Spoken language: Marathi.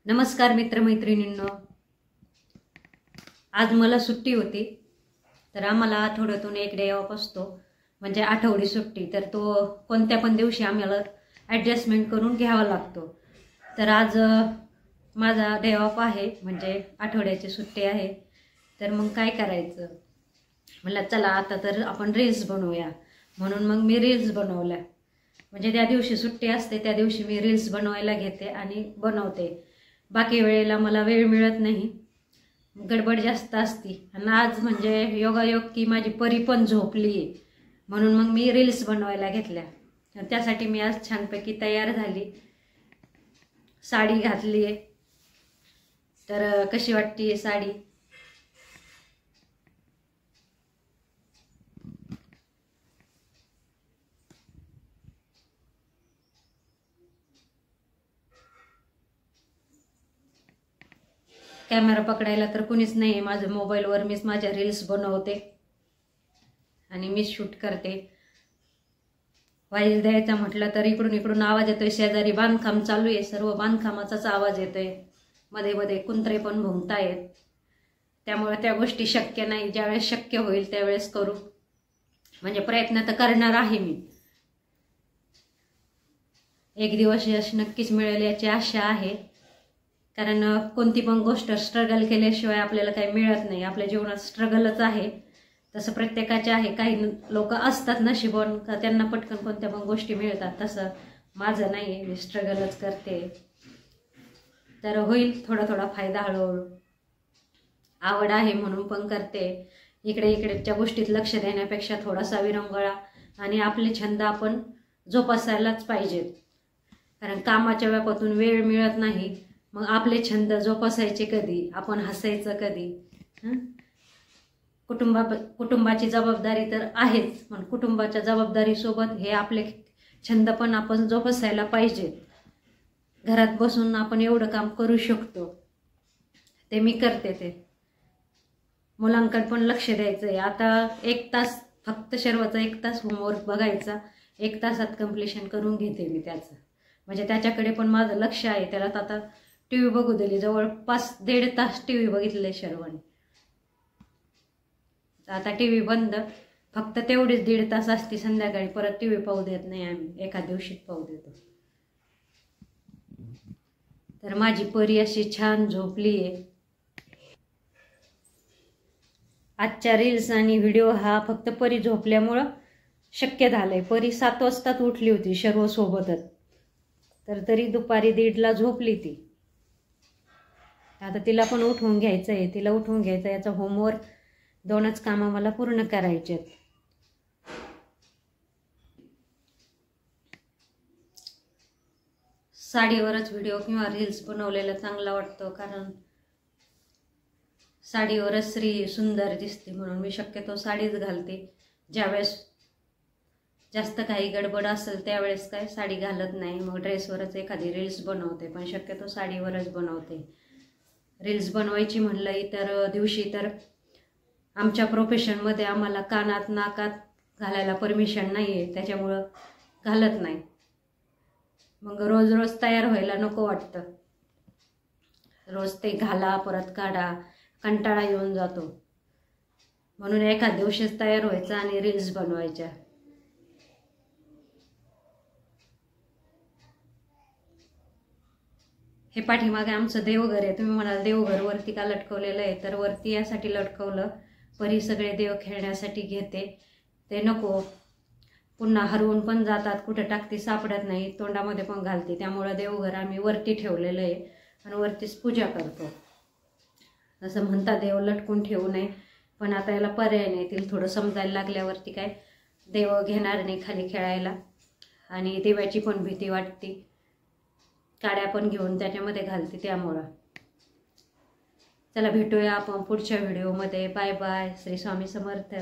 नमस्कार मित्रमैत्रिणींनो, आज मला सुट्टी होती. तर आम्हाला आठवड्यातून एक डे ऑफ असतो, म्हणजे आठवडी सुट्टी. तर तो कोणत्या पण दिवशी आम्हाला ॲडजस्टमेंट करून घ्यावा लागतो. तर आज माझा डे ऑफ आहे, म्हणजे आठवड्याची सुट्टी आहे. तर मग काय करायचं म्हणलं, चला आता तर आपण रील्स बनवूया. म्हणून मग मी रील्स बनवल्या. म्हणजे त्या दिवशी सुट्टी असते त्या दिवशी मी रील्स बनवायला घेते आणि बनवते. बाकी वेळेला मला वेळ मिळत नाही, गडबड जास्त असती. आणि आज म्हणजे योगायोग की माझी परी पण झोपली, म्हणून मग मी रील्स बनवायला घेतल्या. त्यासाठी मी आज छानपैकी तयार झाली, साडी घातली आहे. तर कशी वाटते साडी? कॅमेरा पकडायला तर कुणीच नाही, माझ्या मोबाईलवर मीच माझ्या रील्स बनवते आणि मीच शूट करते. व्हॉइस द्यायचा म्हटलं तर इकडून आवाज येतोय. शेजारी बांधकाम चालू आहे, सर्व बांधकामाचाच आवाज येतोय. मध्ये मध्ये कुंत्रे पण भुंकतायत, त्यामुळे त्या गोष्टी शक्य नाही. ज्यावेळेस शक्य होईल त्यावेळेस करू, म्हणजे प्रयत्न तर करणार आहे मी. एक दिवस यश नक्कीच मिळेल याची आशा आहे. कारण कोणती पण गोष्ट स्ट्रगल केल्याशिवाय आपल्याला काही मिळत नाही. आपल्या जीवनात स्ट्रगलच आहे, तसं प्रत्येकाचे आहे. काही लोक असतात नशिबवान का त्यांना पटकन कोणत्या पण गोष्टी मिळतात, तसं माझं नाही आहे. मी स्ट्रगलच करते. तर होईल थोडा थोडा फायदा हळूहळू. आवड आहे म्हणून पण करते. इकडेच्या गोष्टीत लक्ष देण्यापेक्षा थोडासा विरंगुळा आणि आपले छंद आपण जोपासायलाच पाहिजेत. कारण कामाच्या व्यापातून वेळ मिळत नाही. मग आपले छंद जोपासायचे कधी? आपण हसायचं कधी? कुटुंबाची जबाबदारी तर आहेच, पण कुटुंबाच्या जबाबदारीसोबत हे आपले छंद पण आपण जोपासायला पाहिजे. घरात बसून आपण एवढं काम करू शकतो, ते मी करते. ते मुलांकडे पण लक्ष द्यायचं आहे. आता 1 तास फक्त सर्वचा 1 तास होमवर्क बघायचा, 1 तासात कम्प्लिशन करून घेते मी त्याचं. म्हणजे त्याच्याकडे पण माझं लक्ष आहे. त्याला आता टीव्ही बघू दिली, जवळपास 1.5 तास टीव्ही बघितले शर्वाने. आता टीव्ही बंद, फक्त तेवढीच 1.5 तास असते संध्याकाळी. परत टीव्ही पाहू देत नाही आम्ही, एका दिवशीत पाहू देतो. तर माझी परी अशी छान झोपली आहे. आजच्या रील्स आणि व्हिडिओ हा फक्त परी झोपल्यामुळं शक्य झालंय. परी 7 वाजताच उठली होती सर्व सोबतच, तर तरी दुपारी 1:30ला झोपली ती. आता तिला पण उठवून घ्यायचं आहे. तिला उठवून घ्यायचं, याचा होमवर्क 2च कामं मला पूर्ण करायचे आहेत. साडीवरच व्हिडिओ किंवा रील्स बनवलेला चांगला वाटतो, कारण साडीवरच स्त्री सुंदर दिसते. म्हणून मी शक्यतो साडीच घालते. ज्यावेळेस जास्त काही गडबड असेल त्यावेळेस काय साडी घालत नाही. मग ड्रेसवरच एखादी रील्स बनवते, पण शक्यतो साडीवरच बनवते. रील्स बनवायची म्हणलं इतर दिवशी तर आमच्या प्रोफेशनमध्ये आम्हाला कानात नाकात घालायला परमिशन नाही आहे, त्याच्यामुळं घालत नाही. मग रोज रोज तयार व्हायला नको वाटतं. रोज ते घाला परत काढा, कंटाळा येऊन जातो. म्हणून एखाद दिवशीच तयार व्हायचं आणि रील्स बनवायच्या. हे पाठीमागे आमचं देवघर आहे. तुम्ही म्हणाल देवघर वरती का लटकवलेलं आहे? तर वरती यासाठी लटकवलं, परी सगळे देव खेळण्यासाठी घेते. ते नको, पुन्हा हरवून पण जातात, कुठं टाकते सापडत नाही, तोंडामध्ये पण घालते. त्यामुळं देवघर आम्ही वरती ठेवलेलं आहे आणि वरतीच पूजा करतो. असं म्हणतात देव लटकून ठेवू नये, पण आता याला पर्याय नाही. तिला थोडं समजायला लागल्यावरती काय देव घेणार नाही खाली खेळायला. आणि देवाची पण भीती वाटते, काड्या पण घेऊन त्याच्यामध्ये घालते. त्यामुळं चला भेटूया आपण पुढच्या व्हिडिओमध्ये. Bye bye. श्री स्वामी समर्थ.